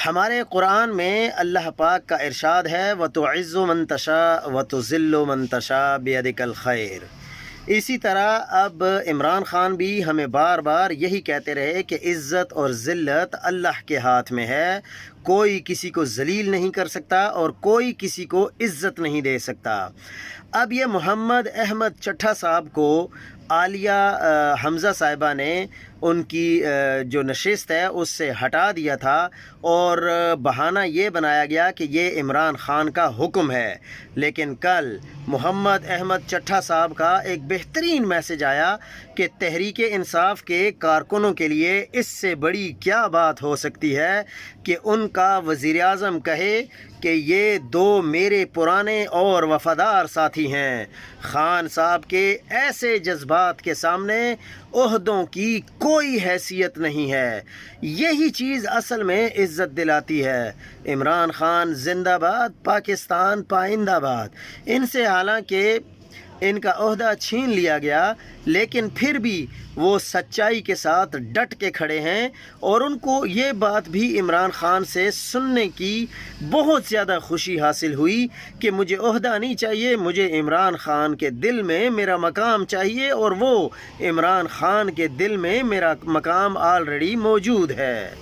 ہمارے قرآن میں اللہ پاک کا ارشاد ہے وَتُعِزُّ مَن تَشَاءُ وَتُذِلُّ مَن تَشَاءُ بِيَدِكَ الْخَيْرُ۔ اسی طرح اب عمران خان بھی ہمیں بار بار یہی کہتے رہے کہ عزت اور ذلت اللہ کے ہاتھ میں ہے، کوئی کسی کو ذلیل نہیں کر سکتا اور کوئی کسی کو عزت نہیں دے سکتا۔ اب یہ محمد احمد چٹھا صاحب کو عالیہ حمزہ صاحبہ نے ان کی جو نشست ہے اس سے ہٹا دیا تھا، اور بہانہ یہ بنایا گیا کہ یہ عمران خان کا حکم ہے۔ لیکن کل محمد احمد چٹھا صاحب کا ایک بہترین میسج آیا کہ تحریک انصاف کے کارکنوں کے لیے اس سے بڑی کیا بات ہو سکتی ہے کہ ان کا وزیر اعظم کہے کہ یہ دو میرے پرانے اور وفادار ساتھی ہیں۔ خان صاحب کے ایسے جذبات کے سامنے عہدوں کی کوئی حیثیت نہیں ہے۔ یہی چیز اصل میں عزت دلاتی ہے۔ عمران خان زندہ باد، پاکستان پائندہ باد۔ ان سے حالانکہ ان کا عہدہ چھین لیا گیا، لیکن پھر بھی وہ سچائی کے ساتھ ڈٹ کے کھڑے ہیں، اور ان کو یہ بات بھی عمران خان سے سننے کی بہت زیادہ خوشی حاصل ہوئی کہ مجھے عہدہ نہیں چاہیے، مجھے عمران خان کے دل میں میرا مقام چاہیے، اور وہ عمران خان کے دل میں میرا مقام آلریڈی موجود ہے۔